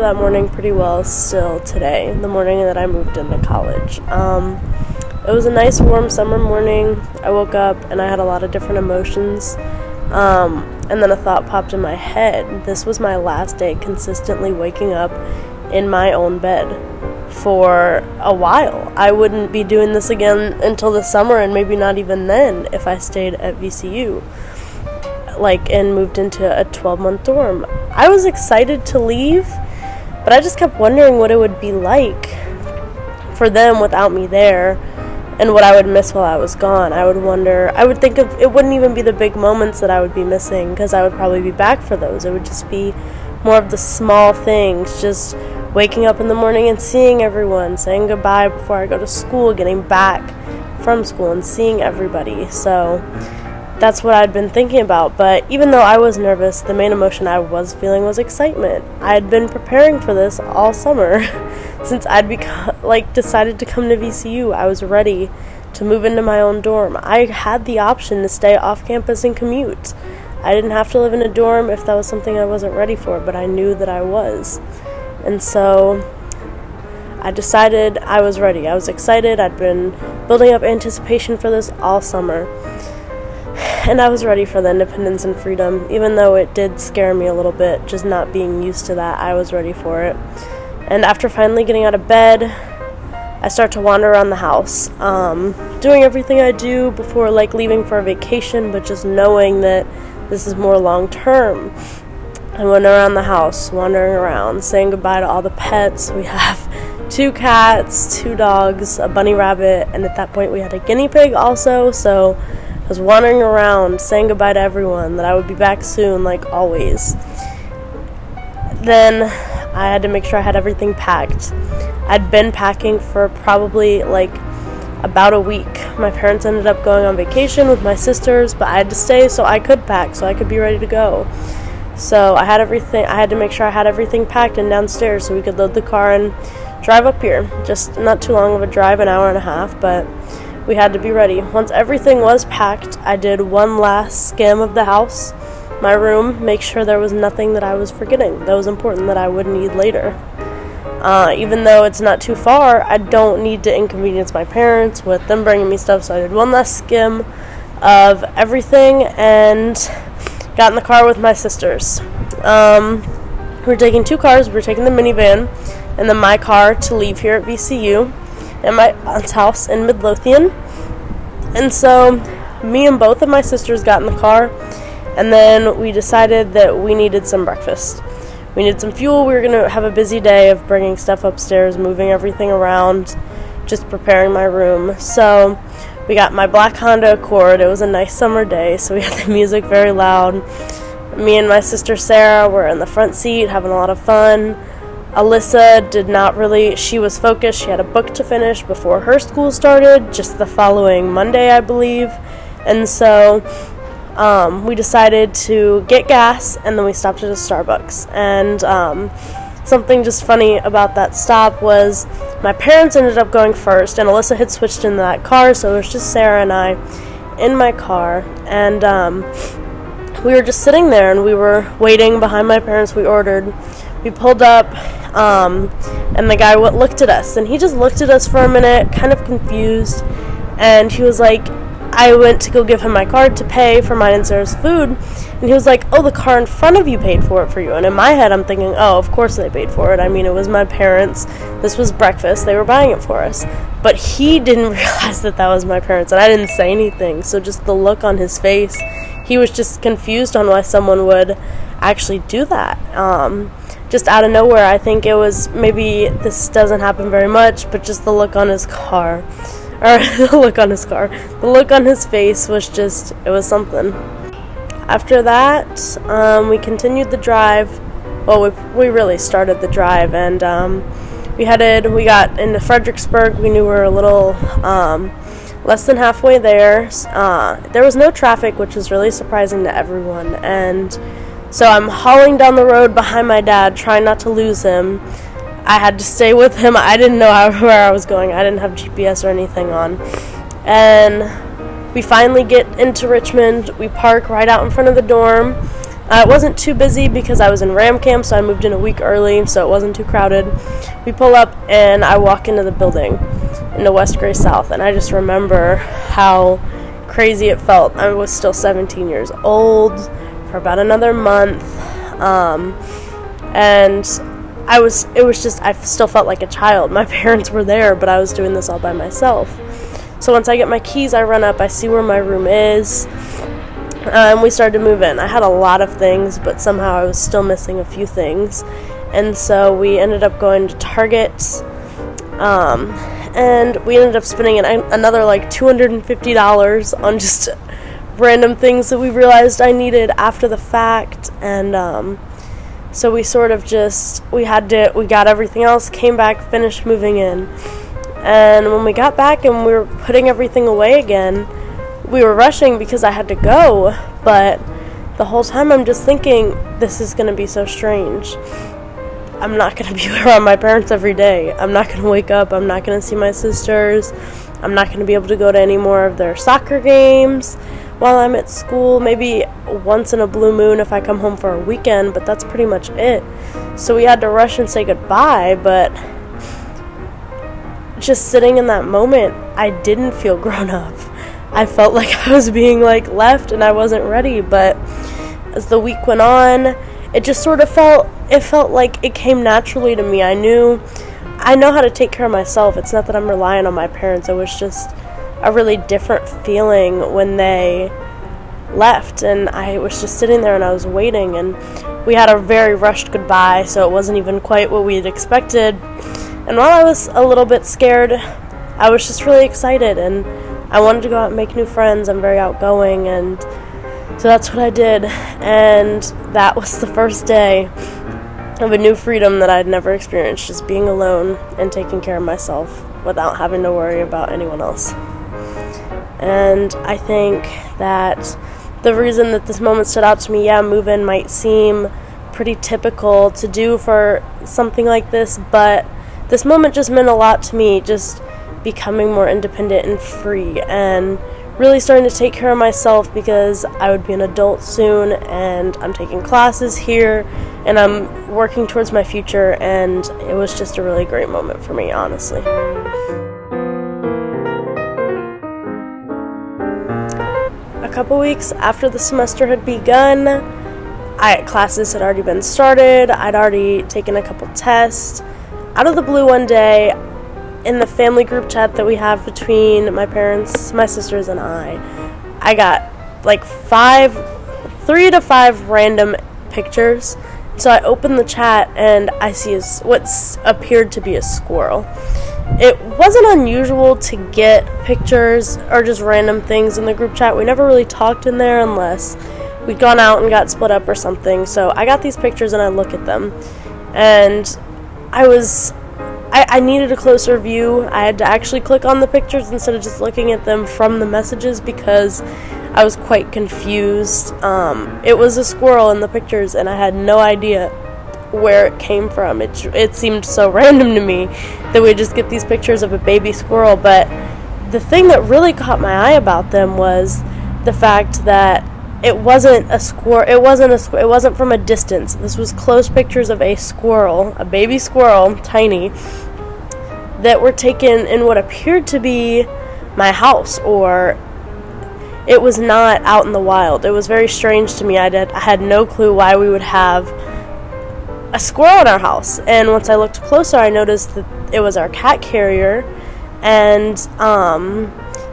that morning pretty well still today, the morning that I moved into college. It was a nice warm summer morning. I woke up and I had a lot of different emotions. And then a thought popped in my head. This was my last day consistently waking up in my own bed for a while. I wouldn't be doing this again until the summer, and maybe not even then if I stayed at VCU, and moved into a 12-month dorm. I was excited to leave, but I just kept wondering what it would be like for them without me there, and what I would miss while I was gone. I would think of, it wouldn't even be the big moments that I would be missing, because I would probably be back for those. It would just be more of the small things, just waking up in the morning and seeing everyone, saying goodbye before I go to school, getting back from school and seeing everybody. So that's what I'd been thinking about. But even though I was nervous, the main emotion I was feeling was excitement. I had been preparing for this all summer. Since I'd decided to come to VCU, I was ready to move into my own dorm. I had the option to stay off campus and commute. I didn't have to live in a dorm if that was something I wasn't ready for, but I knew that I was. And so I decided I was ready. I was excited. I'd been building up anticipation for this all summer. And I was ready for the independence and freedom. Even though it did scare me a little bit, just not being used to that, I was ready for it. And after finally getting out of bed, I start to wander around the house, doing everything I do before leaving for a vacation, but just knowing that this is more long term. I went around the house, wandering around, saying goodbye to all the pets. We have 2 cats, 2 dogs, a bunny rabbit, and at that point we had a guinea pig also. So I was wandering around, saying goodbye to everyone, that I would be back soon, like always. Then I had to make sure I had everything packed. I'd been packing for probably about a week. My parents ended up going on vacation with my sisters, but I had to stay so I could pack, so I could be ready to go. So I had to make sure I had everything packed and downstairs so we could load the car and drive up here. Just not too long of a drive, an hour and a half, but we had to be ready. Once everything was packed, I did one last skim of the house, my room, make sure there was nothing that I was forgetting that was important that I would need later. Even though it's not too far, I don't need to inconvenience my parents with them bringing me stuff, so I did one last skim of everything and got in the car with my sisters. We were taking 2 cars. We were taking the minivan and then my car to leave here at VCU and my aunt's house in Midlothian. And so me and both of my sisters got in the car, and then we decided that we needed some breakfast. We needed some fuel. We were going to have a busy day of bringing stuff upstairs, moving everything around, just preparing my room. So we got my black Honda Accord. It was a nice summer day, so we had the music very loud. Me and my sister Sarah were in the front seat having a lot of fun. Alyssa she was focused. She had a book to finish before her school started, just the following Monday, I believe. And so we decided to get gas, and then we stopped at a Starbucks. And something just funny about that stop was my parents ended up going first, and Alyssa had switched into that car, so it was just Sarah and I in my car. And we were just sitting there, and we were waiting behind my parents. We ordered. We pulled up, and the guy looked at us, and he just looked at us for a minute, kind of confused, and he was like, I went to go give him my card to pay for mine and Sarah's food, and he was like, oh, the car in front of you paid for it for you. And in my head, I'm thinking, oh, of course they paid for it. I mean, it was my parents. This was breakfast. They were buying it for us. But he didn't realize that was my parents, and I didn't say anything. So just the look on his face, he was just confused on why someone would actually do that. Just out of nowhere. I think it was, maybe this doesn't happen very much, but just the look on his car. The look on his face was just, it was something. After that, we continued the drive. Well, we really started the drive, and we got into Fredericksburg. We knew we were a little less than halfway there. There was no traffic, which was really surprising to everyone, and so I'm hauling down the road behind my dad, trying not to lose him. I had to stay with him. I didn't know where I was going. I didn't have GPS or anything on. And we finally get into Richmond. We park right out in front of the dorm. It wasn't too busy because I was in Ram Camp, so I moved in a week early, so it wasn't too crowded. We pull up, and I walk into the building in the West Gray South, and I just remember how crazy it felt. I was still 17 years old for about another month, and I still felt like a child. My parents were there, but I was doing this all by myself. So once I get my keys, I run up, I see where my room is, and we started to move in. I had a lot of things, but somehow I was still missing a few things. And so we ended up going to Target, and we ended up spending another like $250 on just random things that we realized I needed after the fact. And so we sort of we got everything else, came back, finished moving in. And when we got back and we were putting everything away again, we were rushing because I had to go, but the whole time I'm just thinking, this is going to be so strange. I'm not going to be around my parents every day. I'm not going to wake up. I'm not going to see my sisters. I'm not going to be able to go to any more of their soccer games while I'm at school. Maybe once in a blue moon if I come home for a weekend, but that's pretty much it. So we had to rush and say goodbye, but just sitting in that moment, I didn't feel grown up. I felt like I was being left and I wasn't ready, but as the week went on, it just sort of felt like it came naturally to me. I know how to take care of myself. It's not that I'm relying on my parents. It was just a really different feeling when they left, and I was just sitting there and I was waiting, and we had a very rushed goodbye, so it wasn't even quite what we had expected. And while I was a little bit scared, I was just really excited, and I wanted to go out and make new friends. I'm very outgoing, and so that's what I did. And that was the first day of a new freedom that I'd never experienced, just being alone and taking care of myself without having to worry about anyone else. And I think that the reason that this moment stood out to me, move-in might seem pretty typical to do for something like this, but this moment just meant a lot to me, just becoming more independent and free, and really starting to take care of myself because I would be an adult soon, and I'm taking classes here, and I'm working towards my future, and it was just a really great moment for me, honestly. A couple weeks after the semester had begun, classes had already been started. I'd already taken a couple tests. Out of the blue one day, in the family group chat that we have between my parents, my sisters, and I got 3 to 5 random pictures. So I opened the chat and I see what appeared to be a squirrel. It wasn't unusual to get pictures or just random things in the group chat. We never really talked in there unless we'd gone out and got split up or something. So I got these pictures and I look at them, and I needed a closer view. I had to actually click on the pictures instead of just looking at them from the messages because I was quite confused. It was a squirrel in the pictures, and I had no idea where it came from. It seemed so random to me that we'd just get these pictures of a baby squirrel, but the thing that really caught my eye about them was the fact that it wasn't a squirrel. It wasn't from a distance. This was close pictures of a squirrel, a baby squirrel, tiny, that were taken in what appeared to be my house, or it was not out in the wild. It was very strange to me. I had no clue why we would have a squirrel in our house. And once I looked closer, I noticed that it was our cat carrier, and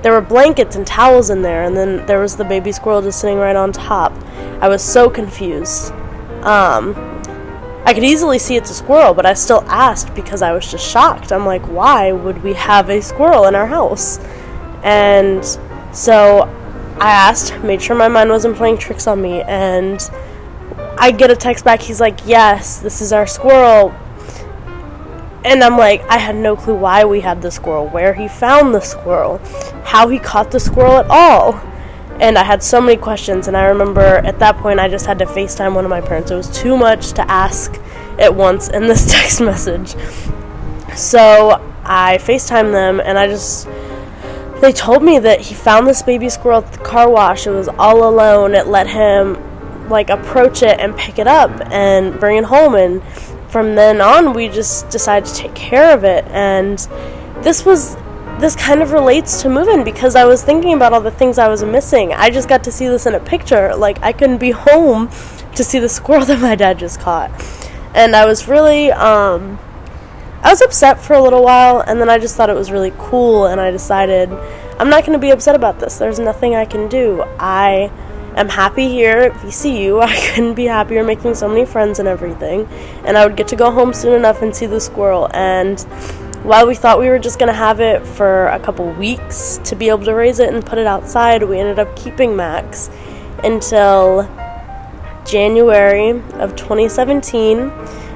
there were blankets and towels in there, and then there was the baby squirrel just sitting right on top. I was so confused. I could easily see it's a squirrel, but I still asked because I was just shocked. I'm like, why would we have a squirrel in our house? And so I asked, made sure my mind wasn't playing tricks on me, and I get a text back. He's like, yes, this is our squirrel. And I'm like, I had no clue why we had the squirrel, where he found the squirrel, how he caught the squirrel at all. And I had so many questions, and I remember at that point I just had to FaceTime one of my parents. It was too much to ask at once in this text message. So I FaceTimed them, and they told me that he found this baby squirrel at the car wash. It was all alone. It let him like approach it and pick it up and bring it home, and from then on we just decided to take care of it. And this kind of relates to moving, because I was thinking about all the things I was missing. I just got to see this in a picture. Like, I couldn't be home to see the squirrel that my dad just caught. And I was really, I was upset for a little while, and then I just thought it was really cool, and I decided I'm not going to be upset about this. There's nothing I can do. I am happy here at VCU. I couldn't be happier, making so many friends and everything. And I would get to go home soon enough and see the squirrel. And while we thought we were just going to have it for a couple weeks to be able to raise it and put it outside, we ended up keeping Max until January of 2017,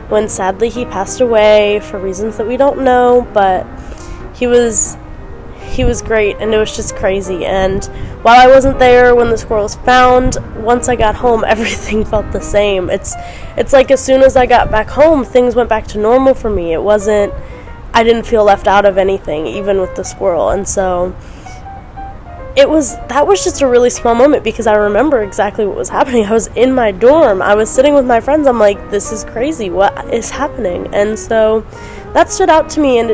when sadly he passed away for reasons that we don't know, but he was great, and it was just crazy. And while I wasn't there when the squirrel was found, once I got home, everything felt the same. It's like as soon as I got back home, things went back to normal for me. I didn't feel left out of anything, even with the squirrel. And so that was just a really small moment, because I remember exactly what was happening. I was in my dorm. I was sitting with my friends. I'm like, this is crazy. What is happening? And so that stood out to me, and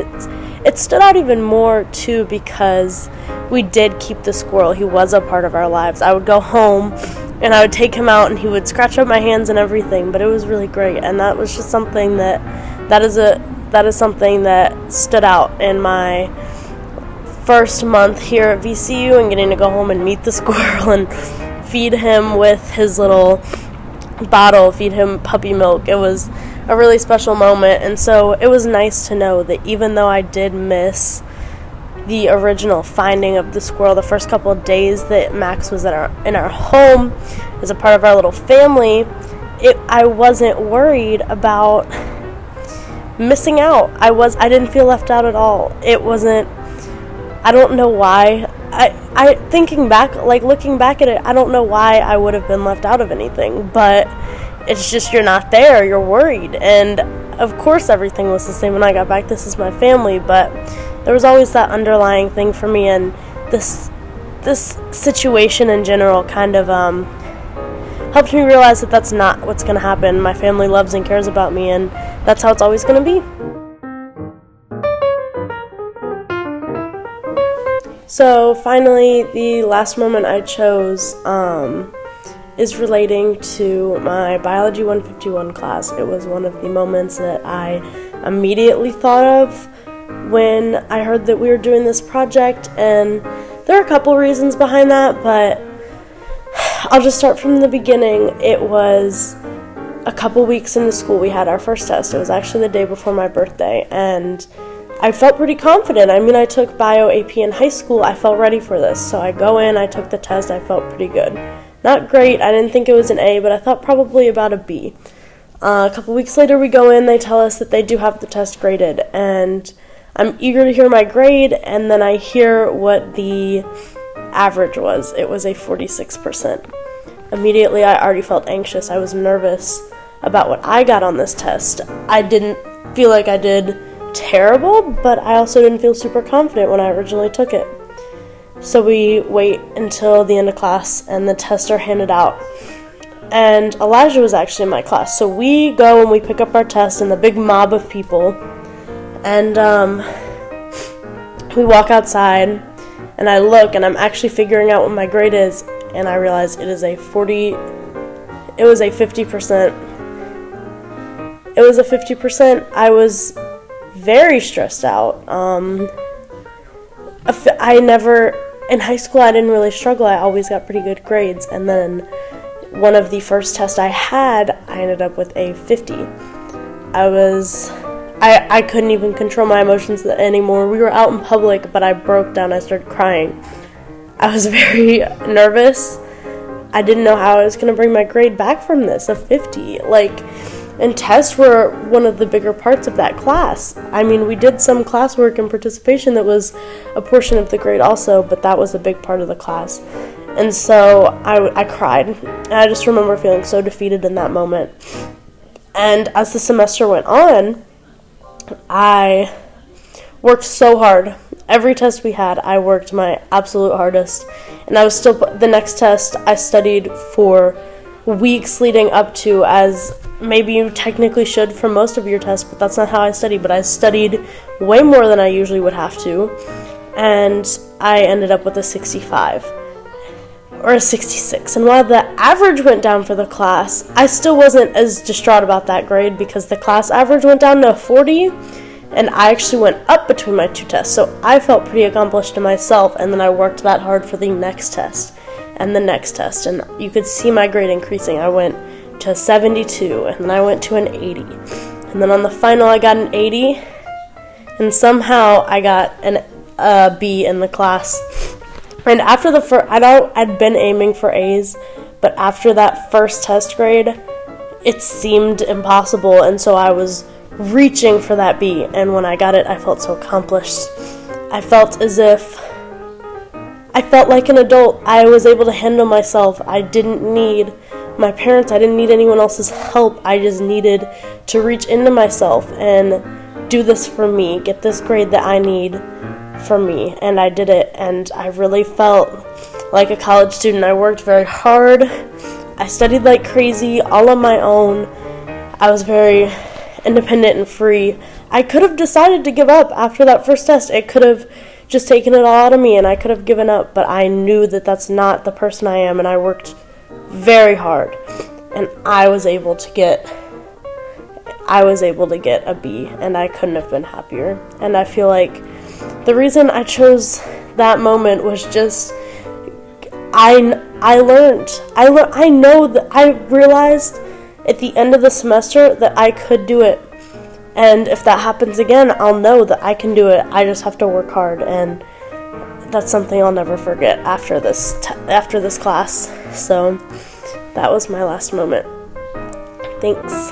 it stood out even more, too, because we did keep the squirrel. He was a part of our lives. I would go home, and I would take him out, and he would scratch up my hands and everything, but it was really great. And that was just something that is something that stood out in my first month here at VCU, and getting to go home and meet the squirrel and feed him with his little bottle, feed him puppy milk. It was a really special moment. And so it was nice to know that even though I did miss the original finding of the squirrel, the first couple of days that Max was in our home as a part of our little family, I wasn't worried about missing out. I didn't feel left out at all. It wasn't, I don't know why. Looking back at it, I don't know why I would have been left out of anything, but it's just, you're not there, you're worried. And of course everything was the same when I got back. This is my family, but there was always that underlying thing for me, and this situation in general kind of helped me realize that that's not what's going to happen. My family loves and cares about me, and that's how it's always going to be. So finally, the last moment I chose is relating to my Biology 151 class. It was one of the moments that I immediately thought of when I heard that we were doing this project, and there are a couple reasons behind that, but I'll just start from the beginning. It was a couple weeks into school. We had our first test. It was actually the day before my birthday, and I felt pretty confident. I mean, I took Bio AP in high school. I felt ready for this. So I go in, I took the test, I felt pretty good. Not great, I didn't think it was an A, but I thought probably about a B. A couple weeks later we go in, they tell us that they do have the test graded, and I'm eager to hear my grade, and then I hear what the average was. It was a 46%. Immediately I already felt anxious. I was nervous about what I got on this test. I didn't feel like I did terrible, but I also didn't feel super confident when I originally took it. So we wait until the end of class, and the tests are handed out. And Elijah was actually in my class. So we go and we pick up our test in the big mob of people, and we walk outside, and I look, and I'm actually figuring out what my grade is, and I realize it was a 50%. It was a 50%. I was very stressed out. In high school, I didn't really struggle. I always got pretty good grades. And then one of the first tests I had, I ended up with a 50. I couldn't even control my emotions anymore. We were out in public, but I broke down. I started crying. I was very nervous. I didn't know how I was going to bring my grade back from this, a 50. And tests were one of the bigger parts of that class. I mean, we did some classwork and participation that was a portion of the grade also, but that was a big part of the class. And so I cried. And I just remember feeling so defeated in that moment. And as the semester went on, I worked so hard. Every test we had, I worked my absolute hardest. And I was still, the next test, I studied for weeks leading up to, as maybe you technically should for most of your tests, but that's not how I studied. But I studied way more than I usually would have to, and I ended up with a 65 or a 66. And while the average went down for the class, I still wasn't as distraught about that grade because the class average went down to 40, and I actually went up between my two tests. So I felt pretty accomplished in myself, and then I worked that hard for the next test and the next test, and you could see my grade increasing. I went to 72, and then I went to an 80, and then on the final I got an 80, and somehow I got a B in the class. And after the first, I'd been aiming for A's, but after that first test grade, it seemed impossible, and so I was reaching for that B, and when I got it, I felt so accomplished. I felt like an adult. I was able to handle myself. I didn't need my parents. I didn't need anyone else's help. I just needed to reach into myself and do this for me, get this grade that I need for me, and I did it, and I really felt like a college student. I worked very hard. I studied like crazy, all on my own. I was very independent and free. I could have decided to give up after that first test. It could have just taken it all out of me, and I could have given up, but I knew that that's not the person I am, and I worked very hard, and I was able to get a B, and I couldn't have been happier. And I feel like the reason I chose that moment was just I realized at the end of the semester that I could do it. And if that happens again, I'll know that I can do it. I just have to work hard, and that's something I'll never forget after this class. So that was my last moment. Thanks.